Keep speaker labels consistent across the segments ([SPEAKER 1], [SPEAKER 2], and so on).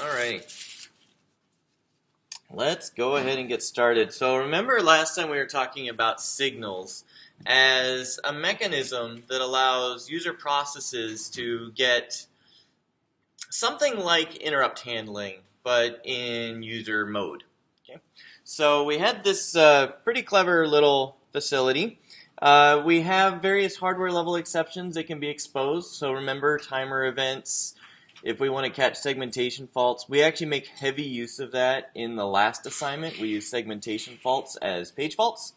[SPEAKER 1] Alright, let's go ahead and get started. So remember last time we were talking about signals as a mechanism that allows user processes to get something like interrupt handling, but in user mode. Okay? So we had this pretty clever little facility. We have various hardware level exceptions that can be exposed. So remember timer events. If we want to catch segmentation faults, we actually make heavy use of that in the last assignment. We use segmentation faults as page faults,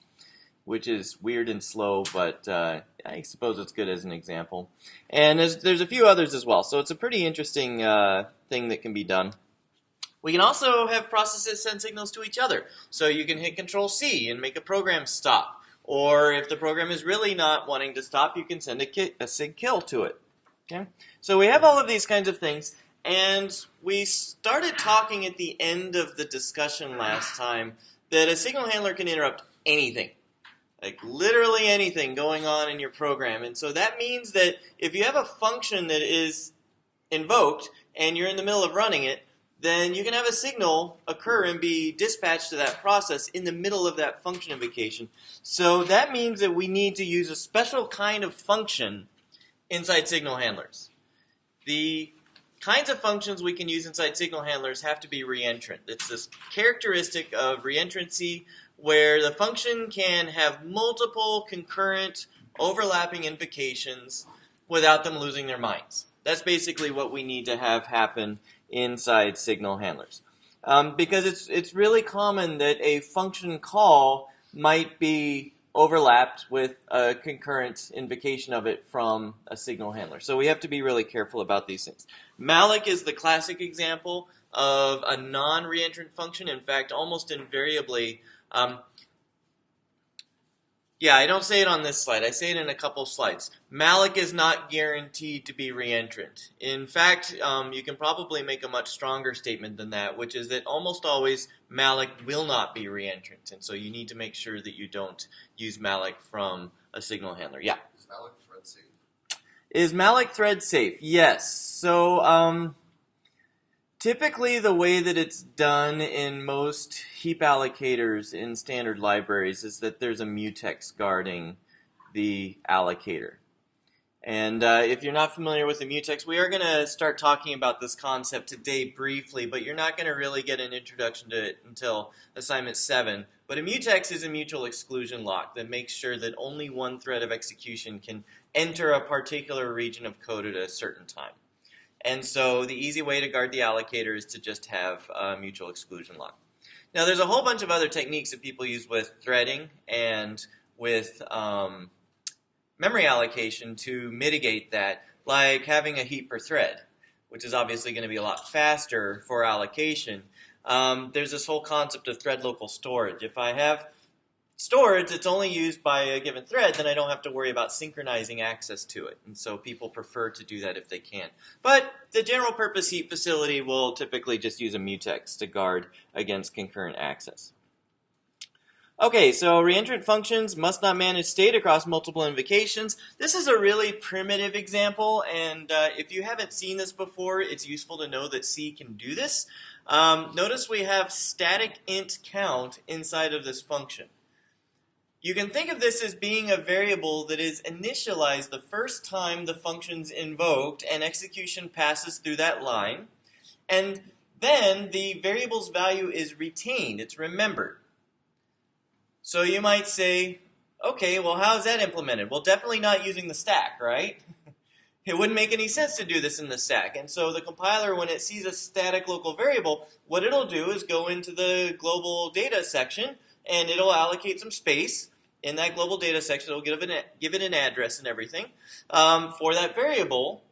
[SPEAKER 1] which is weird and slow, but I suppose it's good as an example. And there's a few others as well, so it's a pretty interesting thing that can be done. We can also have processes send signals to each other. So you can hit Control-C and make a program stop. Or if the program is really not wanting to stop, you can send a sig kill to it. Okay? So we have all of these kinds of things, and we started talking at the end of the discussion last time that a signal handler can interrupt anything. Like literally anything going on in your program. And so that means that if you have a function that is invoked and you're in the middle of running it, then you can have a signal occur and be dispatched to that process in the middle of that function invocation. So that means that we need to use a special kind of function inside signal handlers. The kinds of functions we can use inside signal handlers have to be reentrant. It's this characteristic of reentrancy where the function can have multiple concurrent overlapping invocations without them losing their minds. That's basically what we need to have happen inside signal handlers. Because it's really common that a function call might be overlapped with a concurrent invocation of it from a signal handler. So we have to be really careful about these things. Malloc is the classic example of a non-reentrant function. In fact, almost invariably, yeah, I don't say it on this slide. I say it in a couple slides. Malloc is not guaranteed to be reentrant. In fact, you can probably make a much stronger statement than that, which is that almost always Malloc will not be reentrant. And so you need to make sure that you don't use Malloc from a signal handler. Yeah?
[SPEAKER 2] Is Malloc thread safe?
[SPEAKER 1] Is Malloc thread safe? Yes. So typically the way that it's done in most heap allocators in standard libraries is that there's a mutex guarding the allocator. And if you're not familiar with the mutex, we are going to start talking about this concept today briefly, but you're not going to really get an introduction to it until assignment 7. But a mutex is a mutual exclusion lock that makes sure that only one thread of execution can enter a particular region of code at a certain time. And so the easy way to guard the allocator is to just have a mutual exclusion lock. Now there's a whole bunch of other techniques that people use with threading and with memory allocation to mitigate that, like having a heap per thread, which is obviously going to be a lot faster for allocation. There's this whole concept of thread local storage. If I have storage that's only used by a given thread, then I don't have to worry about synchronizing access to it. And so people prefer to do that if they can. But the general purpose heap facility will typically just use a mutex to guard against concurrent access. Okay, so reentrant functions must not manage state across multiple invocations. This is a really primitive example, and if you haven't seen this before, it's useful to know that C can do this. Notice we have static int count inside of this function. You can think of this as being a variable that is initialized the first time the function's invoked and execution passes through that line, and then the variable's value is retained, it's remembered. So you might say, okay, well, how is that implemented? Well, definitely not using the stack, right? It wouldn't make any sense to do this in the stack. And so the compiler, when it sees a static local variable, what it'll do is go into the global data section, and it'll allocate some space. In that global data section, it'll give it an address and everything for that variable,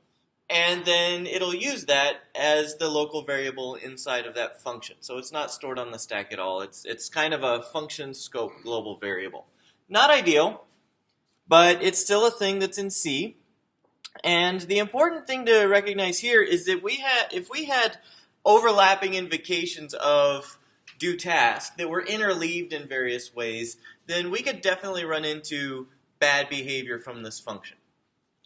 [SPEAKER 1] and then it'll use that as the local variable inside of that function. So it's not stored on the stack at all. It's kind of a function scope global variable. Not ideal, but it's still a thing that's in C. And the important thing to recognize here is that if we had overlapping invocations of do task that were interleaved in various ways, then we could definitely run into bad behavior from this function.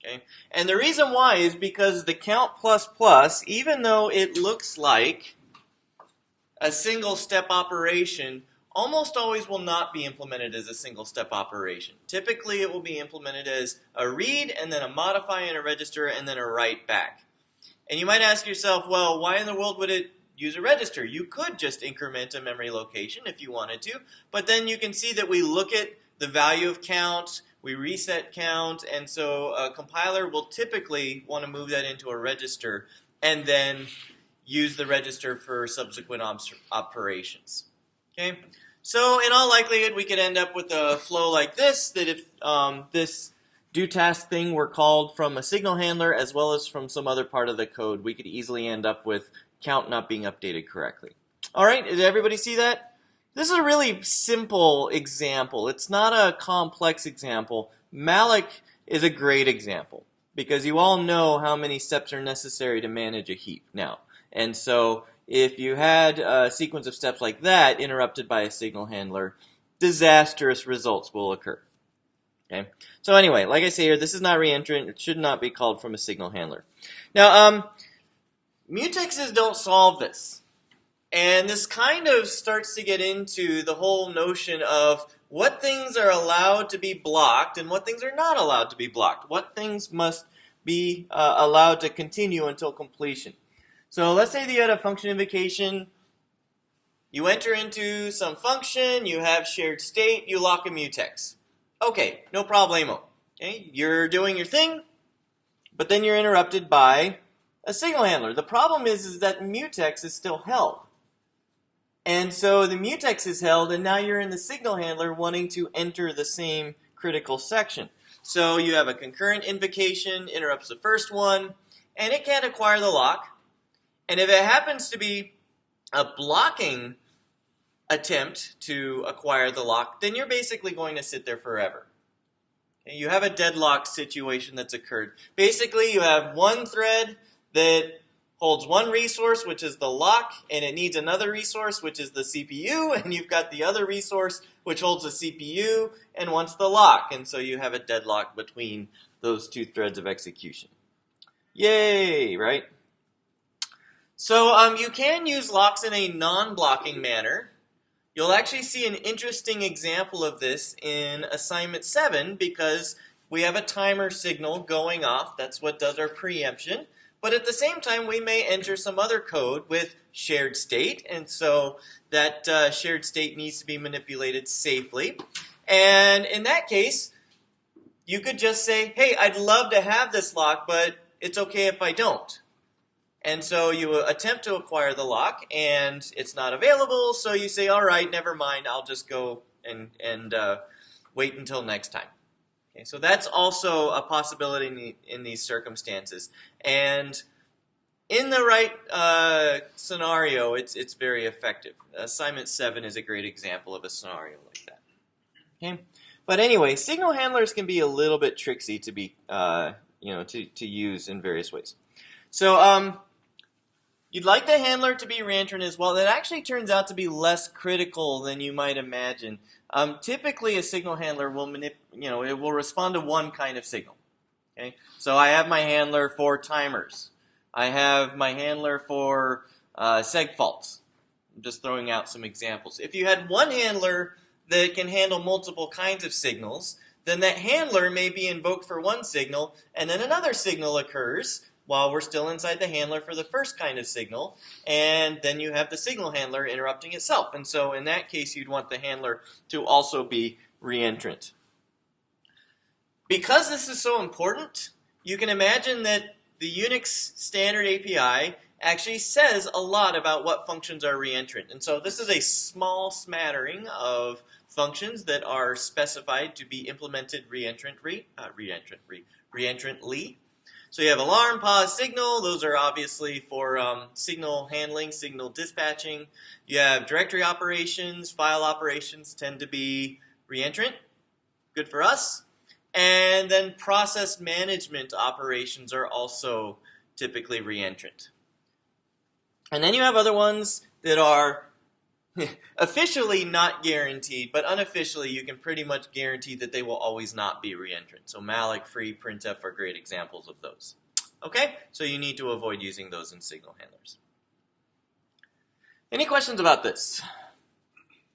[SPEAKER 1] Okay? And the reason why is because the count plus plus, even though it looks like a single step operation, almost always will not be implemented as a single step operation. Typically it will be implemented as a read and then a modify and a register and then a write back. And you might ask yourself, well, why in the world would it use a register? You could just increment a memory location if you wanted to, but then you can see that we look at the value of count, we reset count, and so a compiler will typically want to move that into a register and then use the register for subsequent operations. Okay? So in all likelihood, we could end up with a flow like this, that if this do task thing were called from a signal handler as well as from some other part of the code, we could easily end up with count not being updated correctly. All right, did everybody see that? This is a really simple example. It's not a complex example. Malloc is a great example because you all know how many steps are necessary to manage a heap now. And so if you had a sequence of steps like that interrupted by a signal handler, disastrous results will occur. Okay. So anyway, like I say here, this is not reentrant. It should not be called from a signal handler. Now, mutexes don't solve this. And this kind of starts to get into the whole notion of what things are allowed to be blocked and what things are not allowed to be blocked. What things must be allowed to continue until completion. So let's say that you had a function invocation. You enter into some function, you have shared state, you lock a mutex. Okay, no problemo. Okay, you're doing your thing, but then you're interrupted by a signal handler. The problem is that mutex is still held. And so the mutex is held, and now you're in the signal handler wanting to enter the same critical section. So you have a concurrent invocation, interrupts the first one, and it can't acquire the lock. And if it happens to be a blocking attempt to acquire the lock, then you're basically going to sit there forever. Okay, you have a deadlock situation that's occurred. Basically, you have one thread that holds one resource, which is the lock, and it needs another resource, which is the CPU, and you've got the other resource, which holds the CPU and wants the lock. And so you have a deadlock between those two threads of execution. Yay, right? So you can use locks in a non-blocking manner. You'll actually see an interesting example of this in assignment 7 because we have a timer signal going off. That's what does our preemption. But at the same time, we may enter some other code with shared state, and so that shared state needs to be manipulated safely. And in that case, you could just say, hey, I'd love to have this lock, but it's okay if I don't. And so you attempt to acquire the lock, and it's not available, so you say, all right, never mind, I'll just go and wait until next time. Okay, so that's also a possibility in these circumstances. And in the right scenario, it's very effective. Assignment 7 is a great example of a scenario like that. Okay, but anyway, signal handlers can be a little bit tricksy to be, to use in various ways. So you'd like the handler to be reentrant as well. That actually turns out to be less critical than you might imagine. Typically, a signal handler will it will respond to one kind of signal. Okay, so I have my handler for timers. I have my handler for seg faults. I'm just throwing out some examples. If you had one handler that can handle multiple kinds of signals, then that handler may be invoked for one signal, and then another signal occurs while we're still inside the handler for the first kind of signal, and then you have the signal handler interrupting itself. And so in that case, you'd want the handler to also be reentrant. Because this is so important, you can imagine that the Unix standard API actually says a lot about what functions are reentrant. And so this is a small smattering of functions that are specified to be implemented reentrantly. So you have alarm, pause, signal. Those are obviously for signal handling, signal dispatching. You have directory operations, file operations tend to be reentrant. Good for us. And then process management operations are also typically reentrant. And then you have other ones that are Officially not guaranteed, but unofficially you can pretty much guarantee that they will always not be reentrant. So malloc, free, printf are great examples of those. Okay, so you need to avoid using those in signal handlers. Any questions about this?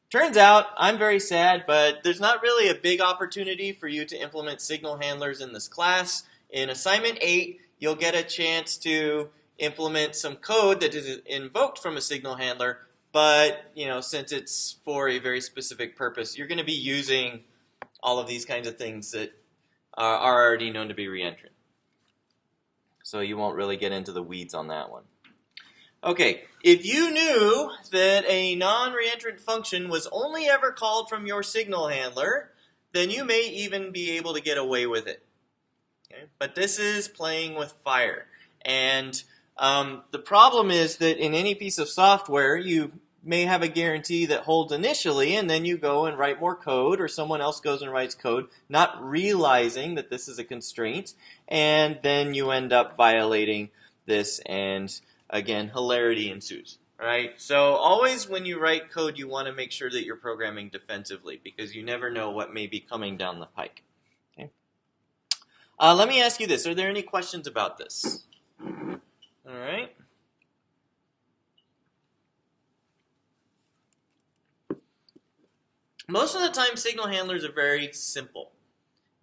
[SPEAKER 1] Turns out, I'm very sad, but there's not really a big opportunity for you to implement signal handlers in this class. In assignment 8, you'll get a chance to implement some code that is invoked from a signal handler, but since it's for a very specific purpose, you're going to be using all of these kinds of things that are already known to be reentrant. So you won't really get into the weeds on that one. Okay, if you knew that a non-reentrant function was only ever called from your signal handler, then you may even be able to get away with it. Okay? But this is playing with fire. And the problem is that in any piece of software, you may have a guarantee that holds initially, and then you go and write more code, or someone else goes and writes code, not realizing that this is a constraint, and then you end up violating this, and again, hilarity ensues, right? So always when you write code, you want to make sure that you're programming defensively, because you never know what may be coming down the pike. Okay? Let me ask you this. Are there any questions about this? All right. Most of the time, signal handlers are very simple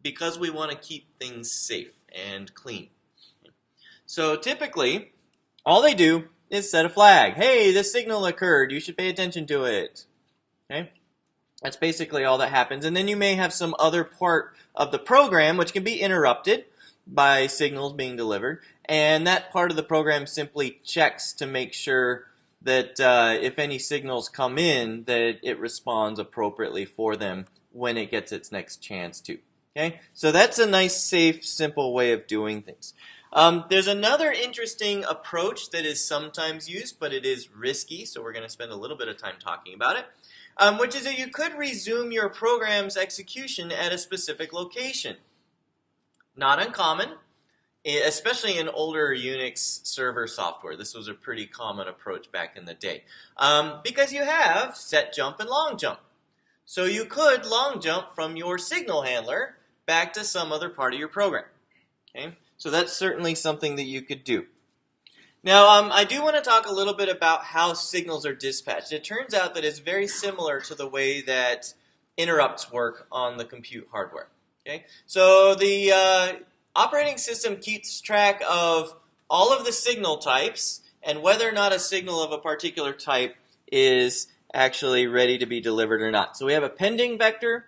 [SPEAKER 1] because we want to keep things safe and clean. So typically, all they do is set a flag. Hey, this signal occurred. You should pay attention to it. Okay? That's basically all that happens. And then you may have some other part of the program which can be interrupted by signals being delivered. And that part of the program simply checks to make sure that if any signals come in, that it responds appropriately for them when it gets its next chance to. Okay? So that's a nice, safe, simple way of doing things. There's another interesting approach that is sometimes used, but it is risky, so we're going to spend a little bit of time talking about it, which is that you could resume your program's execution at a specific location. Not uncommon, especially in older Unix server software. This was a pretty common approach back in the day, because you have setjmp and longjmp. So you could longjump from your signal handler back to some other part of your program. Okay? So that's certainly something that you could do. Now, I do want to talk a little bit about how signals are dispatched. It turns out that it's very similar to the way that interrupts work on the compute hardware. Okay? So the operating system keeps track of all of the signal types and whether or not a signal of a particular type is actually ready to be delivered or not. So we have a pending vector.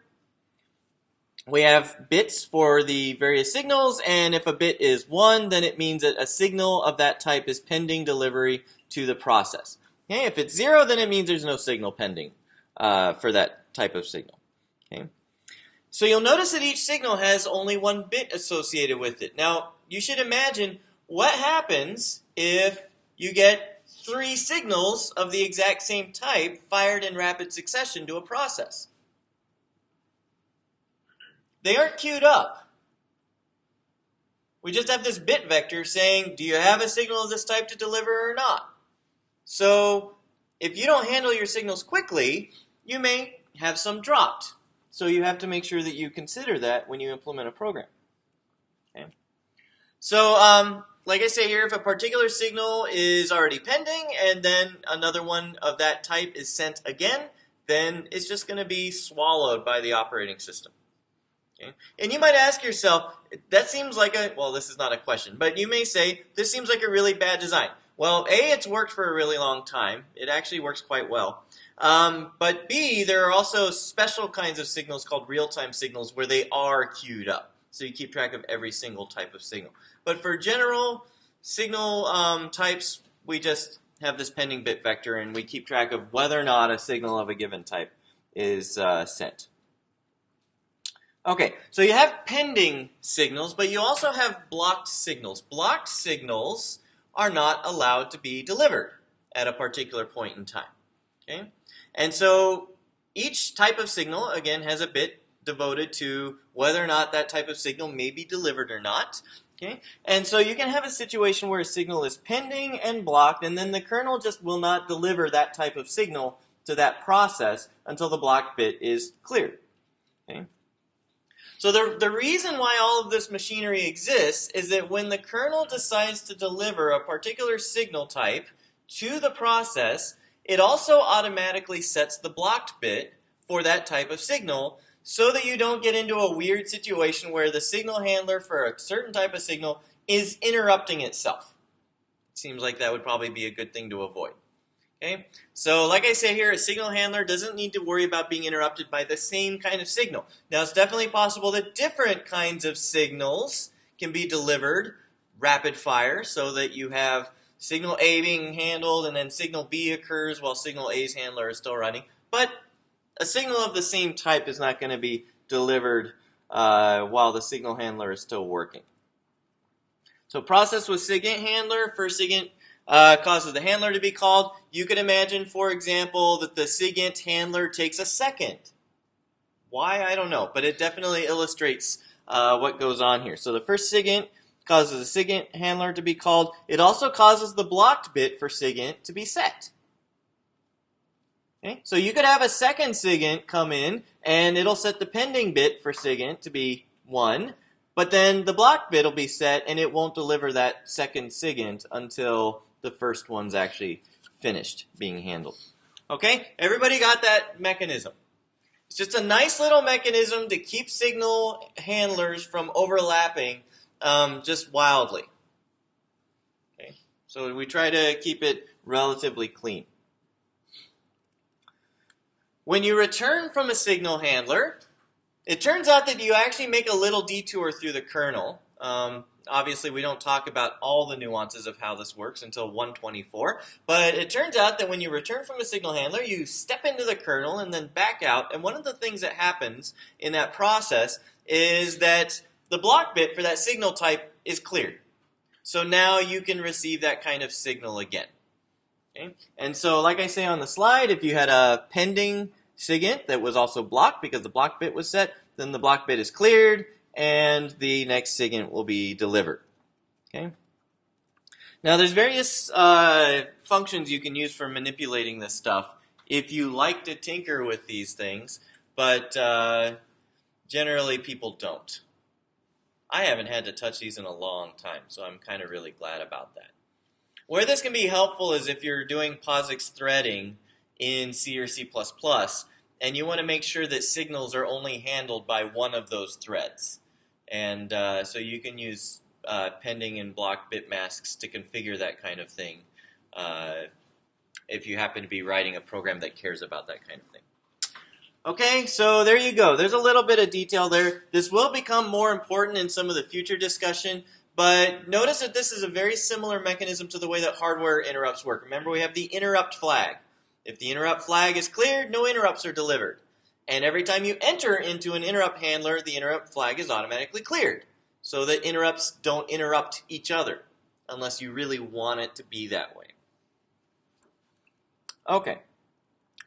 [SPEAKER 1] We have bits for the various signals, and if a bit is 1, then it means that a signal of that type is pending delivery to the process. Okay? If it's 0, then it means there's no signal pending for that type of signal. Okay? So you'll notice that each signal has only 1 bit associated with it. Now, you should imagine what happens if you get 3 signals of the exact same type fired in rapid succession to a process. They aren't queued up. We just have this bit vector saying, do you have a signal of this type to deliver or not? So if you don't handle your signals quickly, you may have some dropped. So you have to make sure that you consider that when you implement a program. Okay? So like I say here, if a particular signal is already pending and then another one of that type is sent again, then it's just going to be swallowed by the operating system. Okay? And you might ask yourself, that seems like well, this is not a question, but you may say, this seems like a really bad design. Well, A, it's worked for a really long time. It actually works quite well. But B, there are also special kinds of signals called real-time signals where they are queued up. So you keep track of every single type of signal. But for general signal types, we just have this pending bit vector, and we keep track of whether or not a signal of a given type is sent. Okay, so you have pending signals, but you also have blocked signals. Blocked signals are not allowed to be delivered at a particular point in time. Okay? And so each type of signal, again, has a bit devoted to whether or not that type of signal may be delivered or not. Okay? And so you can have a situation where a signal is pending and blocked, and then the kernel just will not deliver that type of signal to that process until the blocked bit is cleared. Okay? So the reason why all of this machinery exists is that when the kernel decides to deliver a particular signal type to the process, it also automatically sets the blocked bit for that type of signal so that you don't get into a weird situation where the signal handler for a certain type of signal is interrupting itself. Seems like that would probably be a good thing to avoid. Okay? So like I say here, a signal handler doesn't need to worry about being interrupted by the same kind of signal. Now it's definitely possible that different kinds of signals can be delivered rapid fire so that you have signal A being handled and then signal B occurs while signal A's handler is still running. But a signal of the same type is not going to be delivered while the signal handler is still working. So process with SIGINT handler, first SIGINT causes the handler to be called. You could imagine, for example, that the SIGINT handler takes a second. Why? I don't know, but it definitely illustrates what goes on here. So the first SIGINT causes the SIGINT handler to be called. It also causes the blocked bit for SIGINT to be set. Okay? So you could have a second SIGINT come in, and it'll set the pending bit for SIGINT to be 1, but then the blocked bit will be set, and it won't deliver that second SIGINT until the first one's actually finished being handled. Okay? Everybody got that mechanism? It's just a nice little mechanism to keep signal handlers from overlapping just wildly. Okay? So we try to keep it relatively clean. When you return from a signal handler, it turns out that you actually make a little detour through the kernel. Obviously, we don't talk about all the nuances of how this works until 124, but it turns out that when you return from a signal handler, you step into the kernel and then back out, and one of the things that happens in that process is that the block bit for that signal type is cleared. So now you can receive that kind of signal again. Okay? And so, like I say on the slide, if you had a pending SIGINT that was also blocked because the block bit was set, then the block bit is cleared, and the next SIGINT will be delivered. Okay. Now there's various functions you can use for manipulating this stuff if you like to tinker with these things, but generally people don't. I haven't had to touch these in a long time, so I'm kind of really glad about that. Where this can be helpful is if you're doing POSIX threading in C or C++, and you want to make sure that signals are only handled by one of those threads. And so you can use pending and block bit masks to configure that kind of thing if you happen to be writing a program that cares about that kind of thing. Okay, so there you go. There's a little bit of detail there. This will become more important in some of the future discussion, but notice that this is a very similar mechanism to the way that hardware interrupts work. Remember, we have the interrupt flag. If the interrupt flag is cleared, no interrupts are delivered. And every time you enter into an interrupt handler, the interrupt flag is automatically cleared so that interrupts don't interrupt each other unless you really want it to be that way. Okay,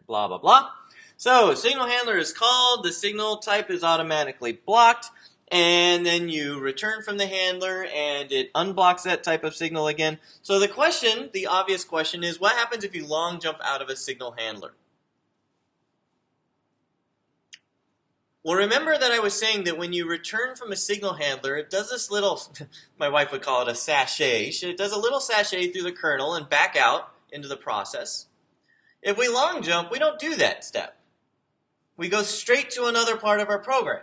[SPEAKER 1] blah, blah, blah. So signal handler is called, the signal type is automatically blocked, and then you return from the handler and it unblocks that type of signal again. So the question, the obvious question is, what happens if you long jump out of a signal handler? Well, remember that I was saying that when you return from a signal handler, it does this little, my wife would call it a sachet. It does a little sachet through the kernel and back out into the process. If we long jump, we don't do that step. We go straight to another part of our program.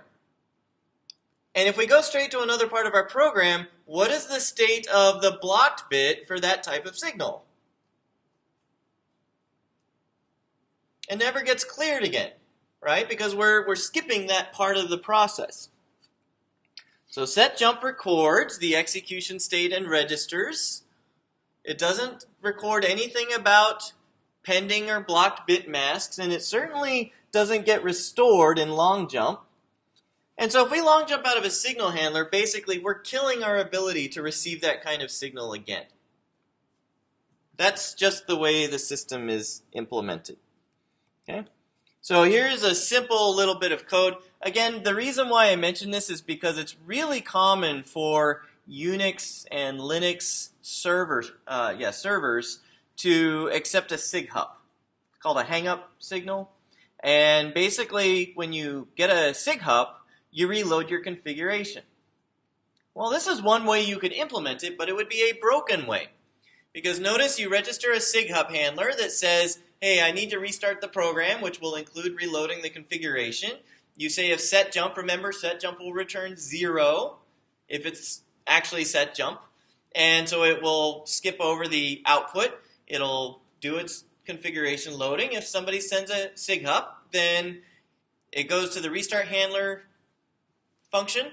[SPEAKER 1] And if we go straight to another part of our program, what is the state of the blocked bit for that type of signal? It never gets cleared again, right? Because we're skipping that part of the process. So setjmp records the execution state and registers. It doesn't record anything about pending or blocked bit masks, and it certainly doesn't get restored in long jump. And so if we long jump out of a signal handler, basically we're killing our ability to receive that kind of signal again. That's just the way the system is implemented. Okay? So here's a simple little bit of code. Again, the reason why I mention this is because it's really common for Unix and Linux servers to accept a SIG hub. called a hang-up signal. And basically, when you get a SIGHUP, you reload your configuration. Well, this is one way you could implement it, but it would be a broken way. Because notice you register a SIGHUP handler that says, hey, I need to restart the program, which will include reloading the configuration. You say if setjump, remember, setjump will return 0 if it's actually setjump. And so it will skip over the output. It'll do its configuration loading. If somebody sends a SIGHUP, then it goes to the restart handler function.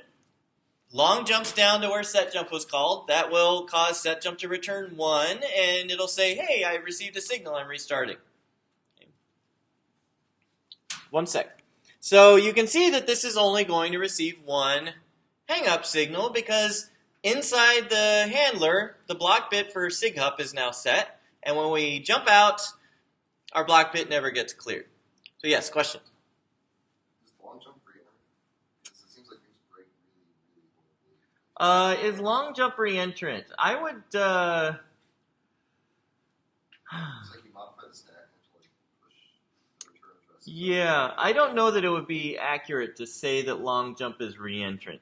[SPEAKER 1] Long jumps down to where setjump was called. That will cause setjump to return 1, and it'll say, hey, I received a signal, I'm restarting. Okay. 1 sec. So you can see that this is only going to receive one hang-up signal because inside the handler, the block bit for SIGHUP is now set, and when we jump out, our block bit never gets cleared. So yes, question?
[SPEAKER 2] Is longjmp reentrant? Because it seems like things break really, really
[SPEAKER 1] Is longjmp reentrant? I would,
[SPEAKER 2] It's like you modify the stack and like push the return address.
[SPEAKER 1] yeah, I don't know that it would be accurate to say that longjmp is reentrant.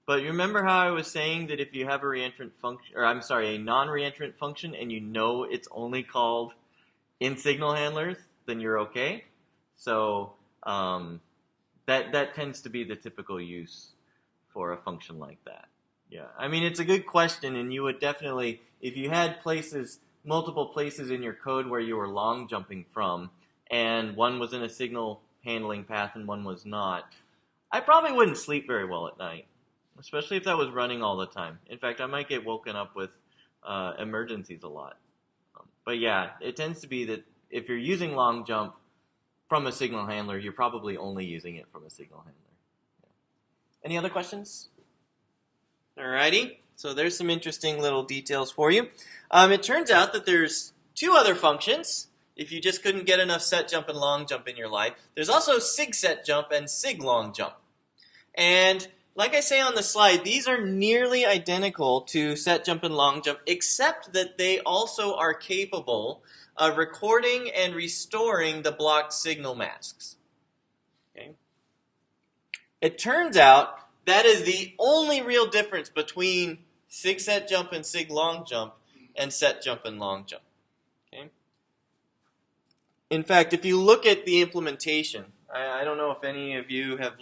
[SPEAKER 1] But you remember how I was saying that if you have a reentrant function, or I'm sorry, a non-reentrant function, and you know it's only called in signal handlers, then you're okay. So that tends to be the typical use for a function like that. Yeah, I mean, it's a good question, and you would definitely, if you had multiple places in your code where you were long jumping from, and one was in a signal handling path and one was not, I probably wouldn't sleep very well at night, especially if that was running all the time. In fact, I might get woken up with emergencies a lot. But yeah, it tends to be that if you're using long jump from a signal handler, you're probably only using it from a signal handler. Yeah. Any other questions? Alrighty, so there's some interesting little details for you. It turns out that there's two other functions. If you just couldn't get enough setjump and longjump in your life, there's also sigsetjump and siglongjump. And like I say on the slide, these are nearly identical to setjump and longjump, except that they also are capable of recording and restoring the blocked signal masks. Okay. It turns out that is the only real difference between sigsetjump and siglongjump and setjump and longjump. Okay. In fact, if you look at the implementation, I don't know if any of you have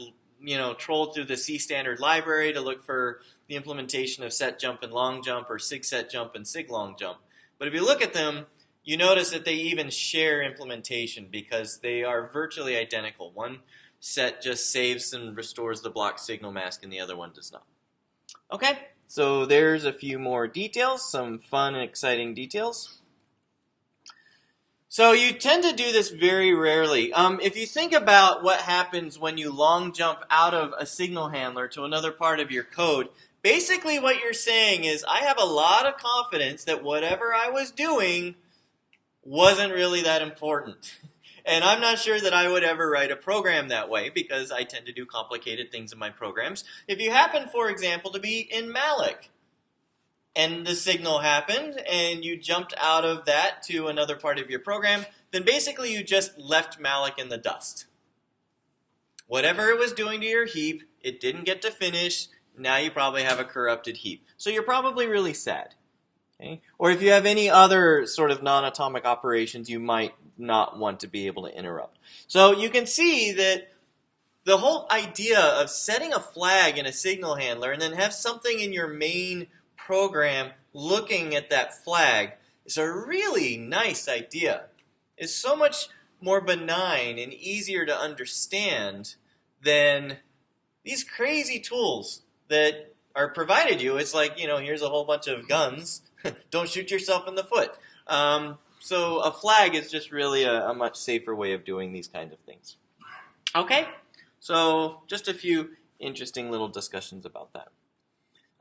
[SPEAKER 1] trolled through the C standard library to look for the implementation of setjump and longjump or sigsetjump and siglongjump. But if you look at them, you notice that they even share implementation because they are virtually identical. One set just saves and restores the block signal mask and the other one does not. Okay, so there's a few more details, some fun and exciting details. So you tend to do this very rarely. If you think about what happens when you long jump out of a signal handler to another part of your code, basically what you're saying is I have a lot of confidence that whatever I was doing wasn't really that important. And I'm not sure that I would ever write a program that way because I tend to do complicated things in my programs. If you happen, for example, to be in malloc, and the signal happened, and you jumped out of that to another part of your program, then basically you just left malloc in the dust. Whatever it was doing to your heap, it didn't get to finish. Now you probably have a corrupted heap. So you're probably really sad. Okay? Or if you have any other sort of non-atomic operations, you might not want to be able to interrupt. So you can see that the whole idea of setting a flag in a signal handler and then have something in your main program looking at that flag is a really nice idea. It's so much more benign and easier to understand than these crazy tools that are provided you. It's like, here's a whole bunch of guns. Don't shoot yourself in the foot. So a flag is just really a much safer way of doing these kinds of things. Okay, so just a few interesting little discussions about that.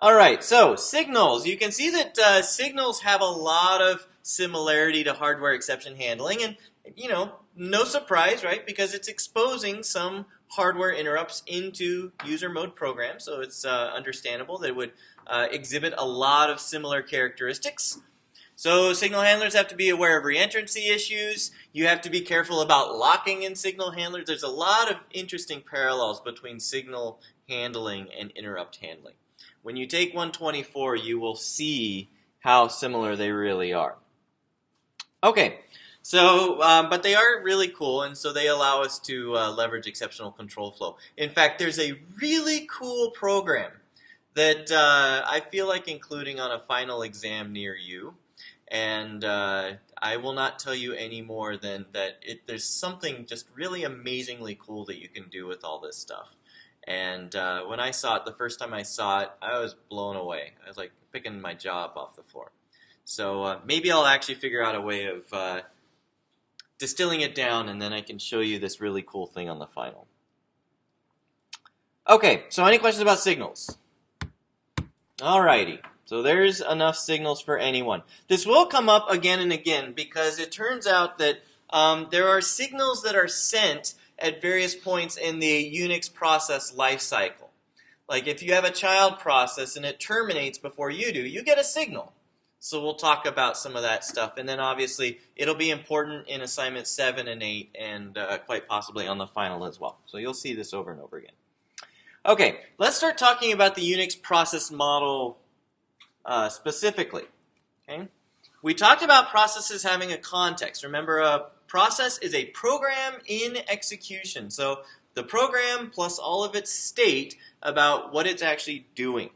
[SPEAKER 1] All right, so signals. You can see that signals have a lot of similarity to hardware exception handling, and no surprise, right? Because it's exposing some hardware interrupts into user mode programs, so it's understandable that it would exhibit a lot of similar characteristics. So signal handlers have to be aware of reentrancy issues. You have to be careful about locking in signal handlers. There's a lot of interesting parallels between signal handling and interrupt handling. When you take 124, you will see how similar they really are. Okay, so, but they are really cool, and so they allow us to leverage exceptional control flow. In fact, there's a really cool program that I feel like including on a final exam near you. And I will not tell you any more than that there's something just really amazingly cool that you can do with all this stuff. And when I saw it, the first time I saw it, I was blown away. I was like picking my jaw up off the floor. So maybe I'll actually figure out a way of distilling it down, and then I can show you this really cool thing on the final. Okay, so any questions about signals? Alrighty. So there's enough signals for anyone. This will come up again and again because it turns out that there are signals that are sent at various points in the Unix process lifecycle. Like if you have a child process and it terminates before you do, you get a signal. So we'll talk about some of that stuff. And then obviously it'll be important in assignments 7 and 8 and quite possibly on the final as well. So you'll see this over and over again. Okay, let's start talking about the Unix process model specifically. Okay? We talked about processes having a context. Remember, a process is a program in execution. So the program plus all of its state about what it's actually doing.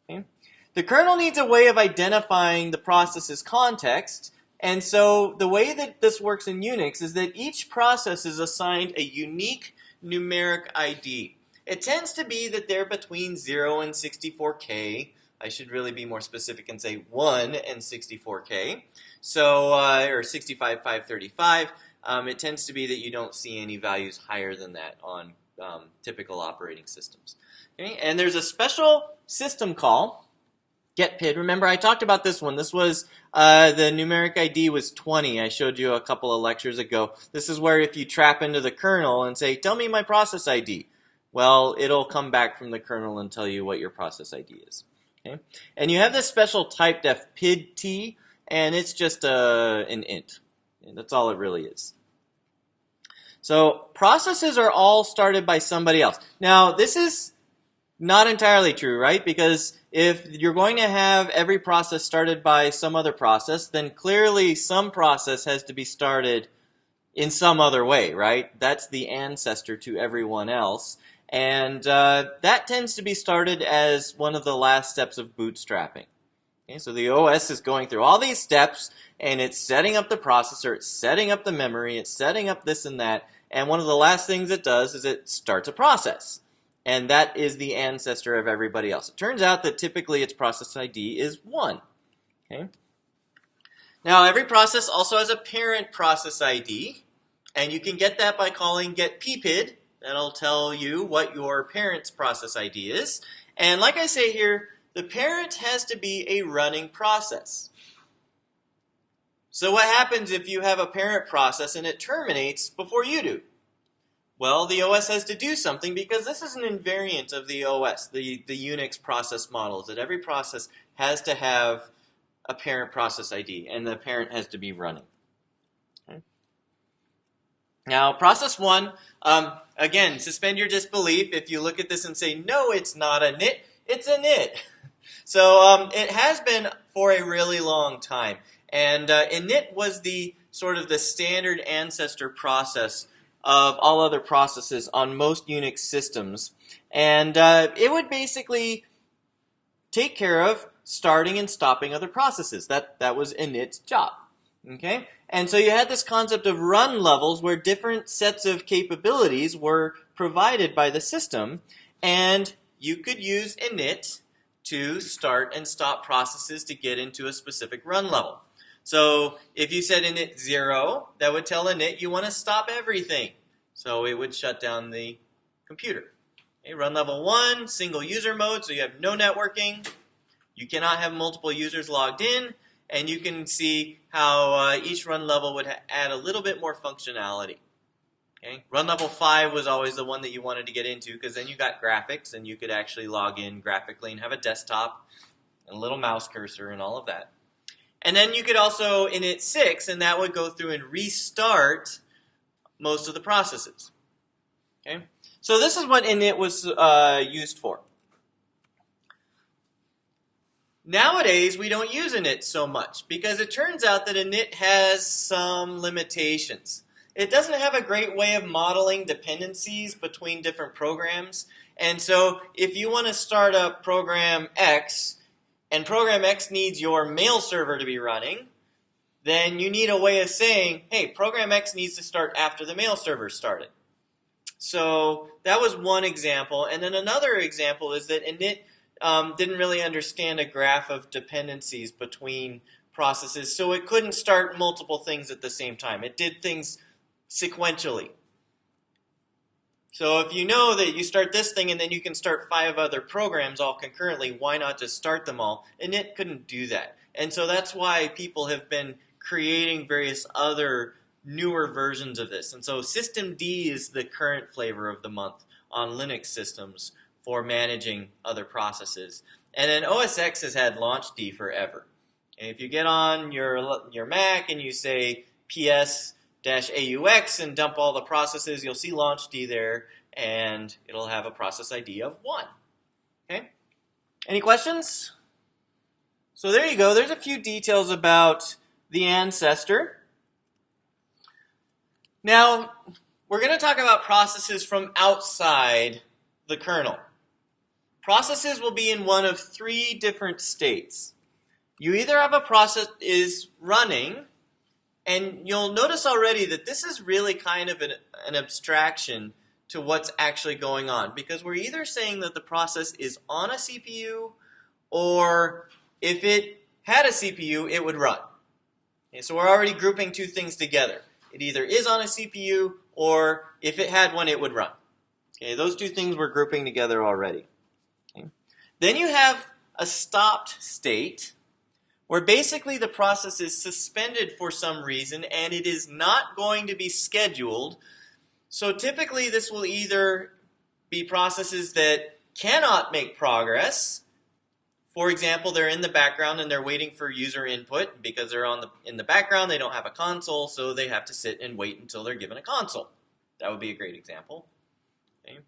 [SPEAKER 1] Okay? The kernel needs a way of identifying the process's context. And so the way that this works in Unix is that each process is assigned a unique numeric ID. It tends to be that they're between 0 and 64K. I should really be more specific and say 1 and 64K. So, or 65,535. It tends to be that you don't see any values higher than that on typical operating systems. Okay? And there's a special system call, getPID. Remember, I talked about this one. This was, the numeric ID was 20. I showed you a couple of lectures ago. This is where if you trap into the kernel and say, tell me my process ID, well, it'll come back from the kernel and tell you what your process ID is. Okay? And you have this special type def PID-T, and it's just an int. And that's all it really is. So processes are all started by somebody else. Now, this is not entirely true, right? Because if you're going to have every process started by some other process, then clearly some process has to be started in some other way, right? That's the ancestor to everyone else. And that tends to be started as one of the last steps of bootstrapping. Okay, so the OS is going through all these steps, and it's setting up the processor, it's setting up the memory, it's setting up this and that, and one of the last things it does is it starts a process. And that is the ancestor of everybody else. It turns out that typically its process ID is 1. Okay? Now, every process also has a parent process ID, and you can get that by calling getppid. That'll tell you what your parent's process ID is. And like I say here, the parent has to be a running process. So what happens if you have a parent process and it terminates before you do? Well, the OS has to do something because this is an invariant of the OS, the Unix process models, that every process has to have a parent process ID, and the parent has to be running. Okay. Now, process 1, again, suspend your disbelief if you look at this and say, no, it's not a nit, it's a nit. So it has been for a really long time. And init was the sort of the standard ancestor process of all other processes on most Unix systems. And it would basically take care of starting and stopping other processes. That was init's job. Okay? And so you had this concept of run levels where different sets of capabilities were provided by the system, and you could use init to start and stop processes to get into a specific run level. So if you said init 0, that would tell init you want to stop everything. So it would shut down the computer. Okay, run level 1, single user mode, so you have no networking. You cannot have multiple users logged in, and you can see how each run level would add a little bit more functionality. Okay? Run level 5 was always the one that you wanted to get into because then you got graphics and you could actually log in graphically and have a desktop and a little mouse cursor and all of that. And then you could also init 6, and that would go through and restart most of the processes. Okay? So this is what init was used for. Nowadays, we don't use init so much because it turns out that init has some limitations. It doesn't have a great way of modeling dependencies between different programs. And so if you want to start up program X, and program X needs your mail server to be running, then you need a way of saying, hey, program X needs to start after the mail server started. So that was one example. And then another example is that init didn't really understand a graph of dependencies between processes, so it couldn't start multiple things at the same time. It did things sequentially. So if you know that you start this thing and then you can start 5 other programs all concurrently, why not just start them all? Init couldn't do that. And so that's why people have been creating various other newer versions of this. And so systemd is the current flavor of the month on Linux systems for managing other processes. And then OS X has had launchd forever. And if you get on your Mac and you say ps-aux and dump all the processes, you'll see launchd there, and it'll have a process ID of 1. Okay? Any questions? So there you go. There's a few details about the ancestor. Now, we're going to talk about processes from outside the kernel. Processes will be in one of 3 different states. You either have a process is running, and you'll notice already that this is really kind of an abstraction to what's actually going on, because we're either saying that the process is on a CPU, or if it had a CPU, it would run. Okay, so we're already grouping 2 things together. It either is on a CPU, or if it had one, it would run. Okay, those 2 things we're grouping together already. Okay. Then you have a stopped state, where basically the process is suspended for some reason and it is not going to be scheduled. So typically this will either be processes that cannot make progress. For example, they're in the background and they're waiting for user input. Because they're in the background, they don't have a console, so they have to sit and wait until they're given a console. That would be a great example. Okay.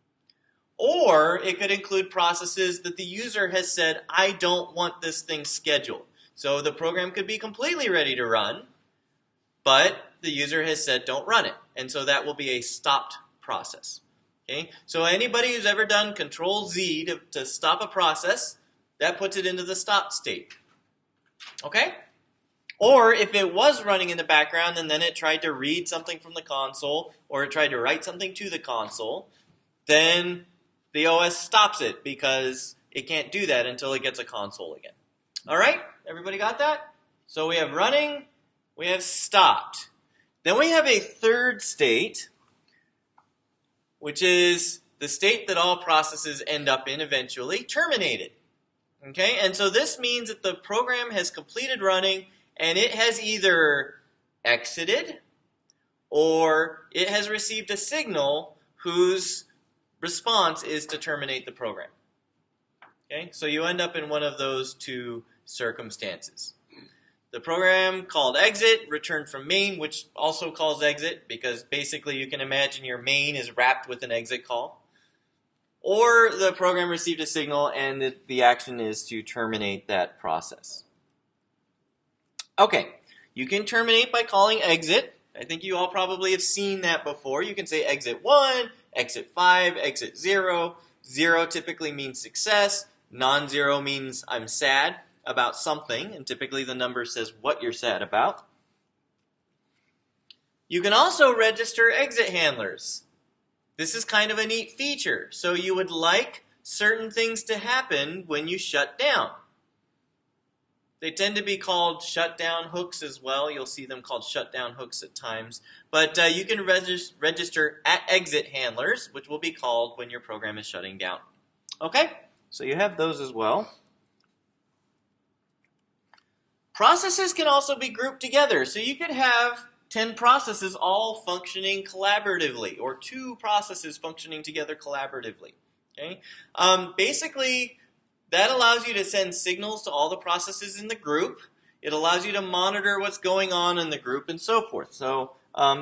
[SPEAKER 1] Or it could include processes that the user has said, I don't want this thing scheduled. So the program could be completely ready to run, but the user has said don't run it. And so that will be a stopped process. Okay? So anybody who's ever done Control-Z to stop a process, that puts it into the stopped state. Okay? Or if it was running in the background and then it tried to read something from the console, or it tried to write something to the console, then the OS stops it because it can't do that until it gets a console again. All right? Everybody got that? So we have running, we have stopped. Then we have a third state, which is the state that all processes end up in eventually, terminated. Okay? And so this means that the program has completed running and it has either exited or it has received a signal whose response is to terminate the program. Okay? So you end up in one of those 2 circumstances. The program called exit returned from main, which also calls exit, because basically you can imagine your main is wrapped with an exit call. Or the program received a signal and the action is to terminate that process. Okay, you can terminate by calling exit. I think you all probably have seen that before. You can say exit 1, exit 5, exit 0. 0 typically means success. Non-zero means I'm sad about something, and typically the number says what you're sad about. You can also register exit handlers. This is kind of a neat feature. So you would like certain things to happen when you shut down. They tend to be called shutdown hooks as well. You'll see them called shutdown hooks at times. But you can register exit handlers, which will be called when your program is shutting down. Okay, so you have those as well. Processes can also be grouped together. So you could have 10 processes all functioning collaboratively, or 2 processes functioning together collaboratively. Okay? Basically, that allows you to send signals to all the processes in the group, It allows you to monitor what's going on in the group and so forth. So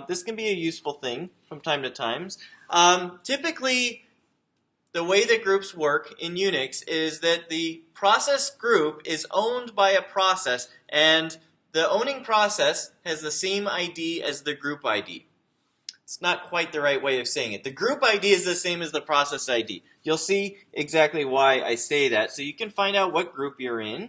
[SPEAKER 1] this can be a useful thing from time to time. Typically, the way that groups work in Unix is that the process group is owned by a process, and the owning process has the same ID as the group ID. It's not quite the right way of saying it. The group ID is the same as the process ID. You'll see exactly why I say that. So you can find out what group you're in.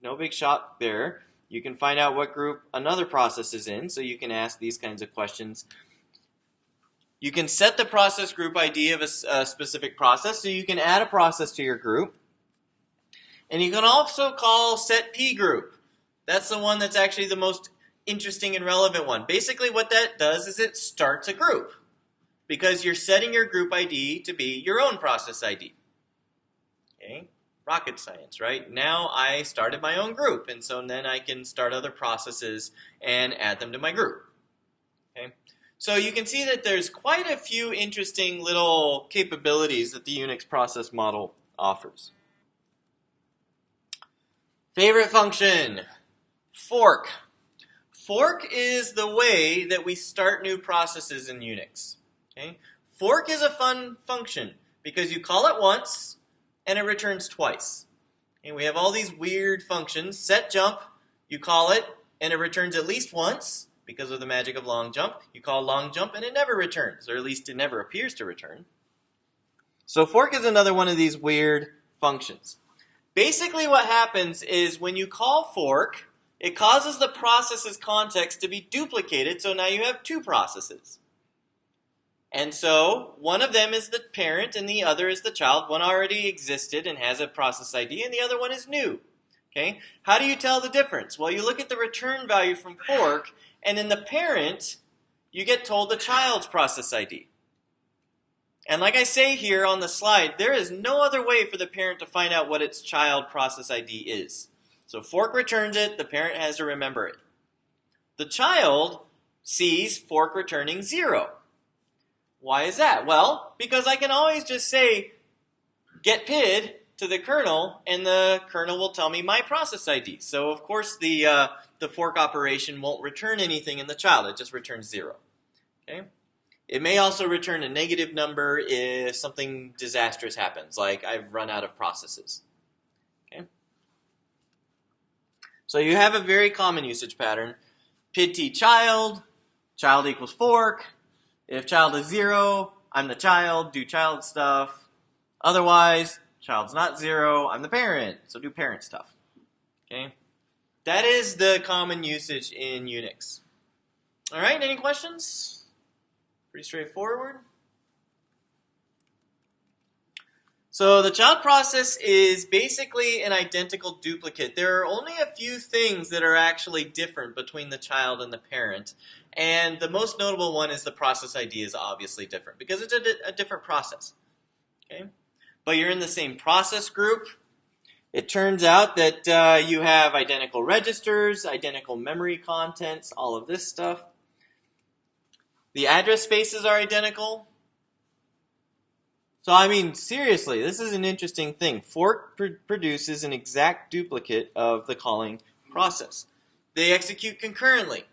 [SPEAKER 1] No big shot there. You can find out what group another process is in, so you can ask these kinds of questions. You can set the process group ID of a specific process, so you can add a process to your group. And you can also call set p group. That's the one that's actually the most interesting and relevant one. Basically what that does is it starts a group, because you're setting your group ID to be your own process ID. Okay? Rocket science, right? Now I started my own group, and so then I can start other processes and add them to my group. Okay? So you can see that there's quite a few interesting little capabilities that the Unix process model offers. Favorite function, fork. Fork is the way that we start new processes in Unix. Okay? Fork is a fun function because you call it once and it returns twice. And we have all these weird functions. Setjmp, you call it and it returns at least once because of the magic of longjmp. You call longjmp and it never returns, or at least it never appears to return. So fork is another one of these weird functions. Basically what happens is when you call fork, it causes the process's context to be duplicated, so now you have two processes. And so one of them is the parent and the other is the child. One already existed and has a process ID, and the other one is new. Okay? How do you tell the difference? Well, you look at the return value from fork, and in the parent, you get told the child's process ID. And like I say here on the slide, there is no other way for the parent to find out what its child process ID is. So fork returns it, the parent has to remember it. The child sees fork returning 0. Why is that? Well, because I can always just say get PID to the kernel, and the kernel will tell me my process ID. So of course the fork operation won't return anything in the child, it just returns 0. Okay? It may also return a negative number if something disastrous happens, like I've run out of processes. Okay? So you have a very common usage pattern. PID child, child equals fork. If child is 0, I'm the child, do child stuff. Otherwise, child's not 0, I'm the parent, so do parent stuff. Okay? That is the common usage in Unix. All right, any questions? Pretty straightforward. So the child process is basically an identical duplicate. There are only a few things that are actually different between the child and the parent. And the most notable one is the process ID is obviously different because it's a different process. Okay? But you're in the same process group. It turns out that you have identical registers, identical memory contents, all of this stuff. The address spaces are identical. So, I mean, seriously, this is an interesting thing. Fork produces an exact duplicate of the calling process. They execute concurrently.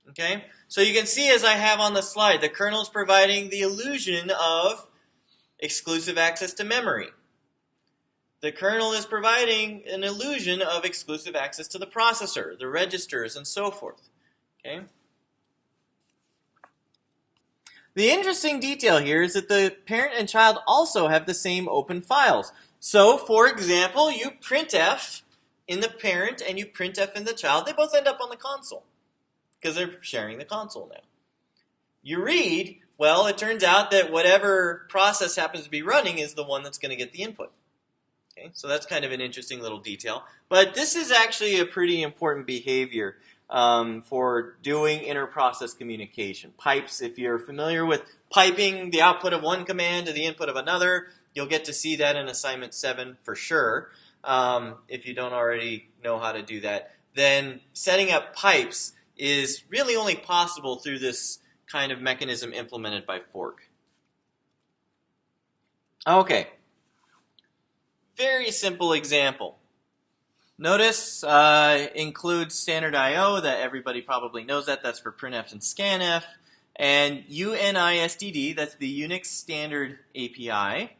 [SPEAKER 1] Okay? So you can see, as I have on the slide, the kernel is providing the illusion of exclusive access to memory. The kernel is providing an illusion of exclusive access to the processor, the registers, and so forth. Okay? The interesting detail here is that the parent and child also have the same open files. So, for example, you printf in the parent and you printf in the child. They both end up on the console because they're sharing the console now. You read, well, it turns out that whatever process happens to be running is the one that's going to get the input. Okay, so that's kind of an interesting little detail. But this is actually a pretty important behavior for doing inter-process communication. Pipes, if you're familiar with piping the output of one command to the input of another, you'll get to see that in assignment 7 for sure. If you don't already know how to do that, then setting up pipes is really only possible through this kind of mechanism implemented by fork. Okay. Very simple example. Notice includes standard I/O, that everybody probably knows that. That's for printf and scanf. And UNISTD, that's the Unix standard API.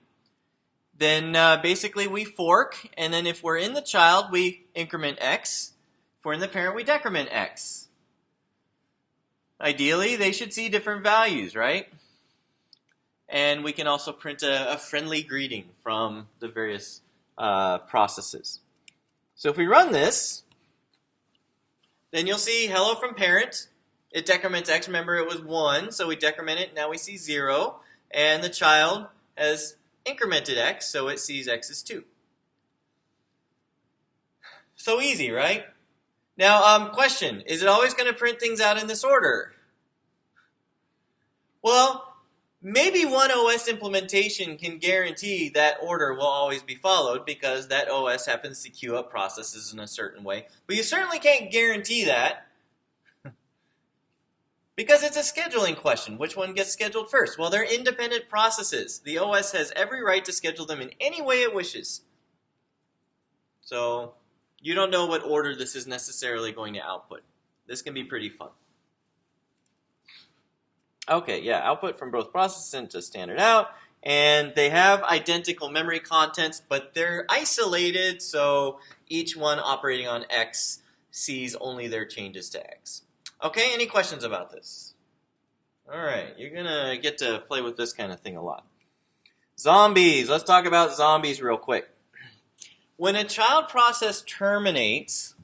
[SPEAKER 1] Then basically we fork, and then if we're in the child, we increment x. If we're in the parent, we decrement x. Ideally, they should see different values, right? And we can also print a friendly greeting from the various processes. So if we run this, then you'll see hello from parent. It decrements x. Remember, it was 1, so we decrement it. Now we see 0. And the child has incremented x, so it sees x as 2. So easy, right? Now, question, is it always going to print things out in this order? Well, maybe one OS implementation can guarantee that order will always be followed because that OS happens to queue up processes in a certain way. But you certainly can't guarantee that because it's a scheduling question. Which one gets scheduled first? Well, they're independent processes. The OS has every right to schedule them in any way it wishes. So you don't know what order this is necessarily going to output. This can be pretty fun. Okay, yeah, output from both processes into standard out. And they have identical memory contents, but they're isolated, so each one operating on X sees only their changes to X. Okay, any questions about this? All right, you're going to get to play with this kind of thing a lot. Zombies. Let's talk about zombies real quick. When a child process terminates,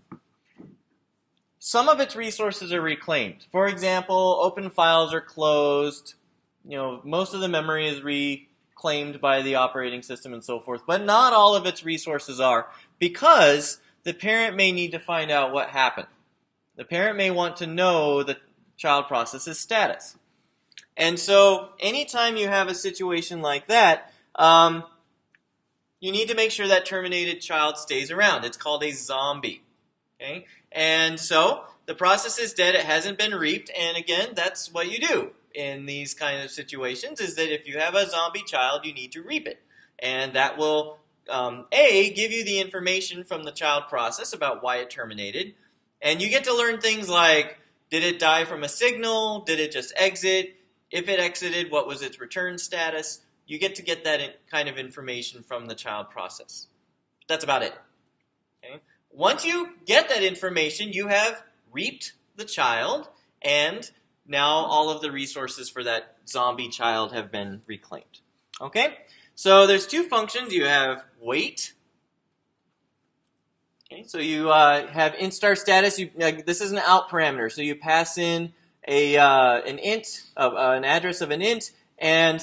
[SPEAKER 1] some of its resources are reclaimed. For example, open files are closed. Most of the memory is reclaimed by the operating system and so forth, but not all of its resources are because the parent may need to find out what happened. The parent may want to know the child process's status. And so anytime you have a situation like that, you need to make sure that terminated child stays around. It's called a zombie. Okay? And so the process is dead. It hasn't been reaped. And again, that's what you do in these kind of situations, is that if you have a zombie child, you need to reap it. And that will, A, give you the information from the child process about why it terminated. And you get to learn things like, did it die from a signal? Did it just exit? If it exited, what was its return status? You get to get that kind of information from the child process. That's about it. Okay? Once you get that information, you have reaped the child, and now all of the resources for that zombie child have been reclaimed. Okay? So there's two functions. You have wait. Okay, so you have int star status. This is an out parameter, so you pass in an int, an address of an int, and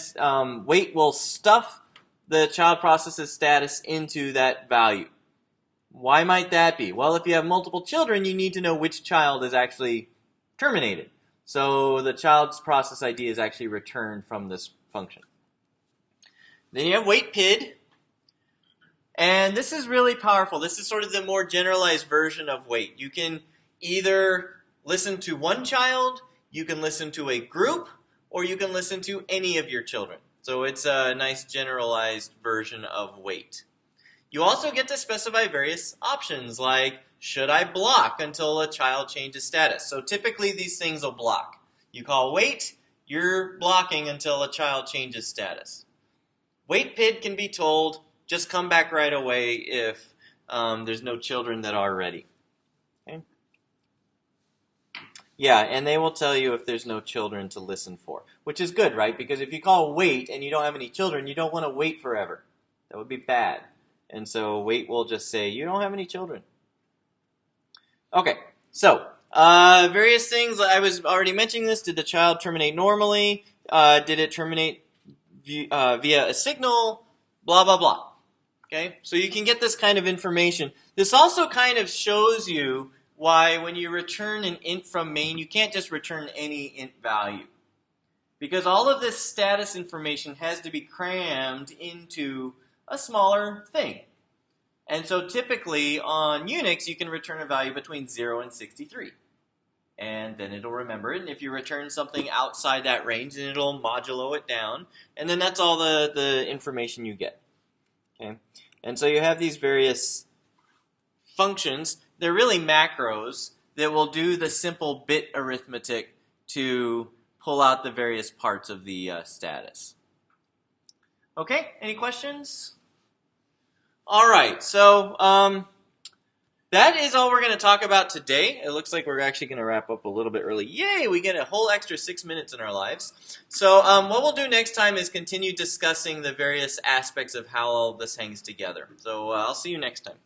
[SPEAKER 1] wait will stuff the child process's status into that value. Why might that be? Well, if you have multiple children, you need to know which child is actually terminated. So the child's process ID is actually returned from this function. Then you have wait PID. And this is really powerful. This is sort of the more generalized version of wait. You can either listen to one child, you can listen to a group, or you can listen to any of your children. So it's a nice generalized version of wait. You also get to specify various options like, should I block until a child changes status? So typically these things will block. You call wait, you're blocking until a child changes status. Wait PID can be told, just come back right away if there's no children that are ready. Okay? Yeah, and they will tell you if there's no children to listen for, which is good, right? Because if you call wait and you don't have any children, you don't want to wait forever. That would be bad. And so wait will just say, you don't have any children. Okay, so various things. I was already mentioning this. Did the child terminate normally? Did it terminate via a signal? Blah, blah, blah. Okay, so you can get this kind of information. This also kind of shows you why when you return an int from main, you can't just return any int value. Because all of this status information has to be crammed into a smaller thing. And so typically on Unix, you can return a value between 0 and 63. And then it'll remember it. And if you return something outside that range, then it'll modulo it down. And then that's all the information you get. Okay? And so you have these various functions. They're really macros that will do the simple bit arithmetic to pull out the various parts of the status. Okay, any questions? All right, so that is all we're going to talk about today. It looks like we're actually going to wrap up a little bit early. Yay, we get a whole extra 6 minutes in our lives. So what we'll do next time is continue discussing the various aspects of how all this hangs together. So I'll see you next time.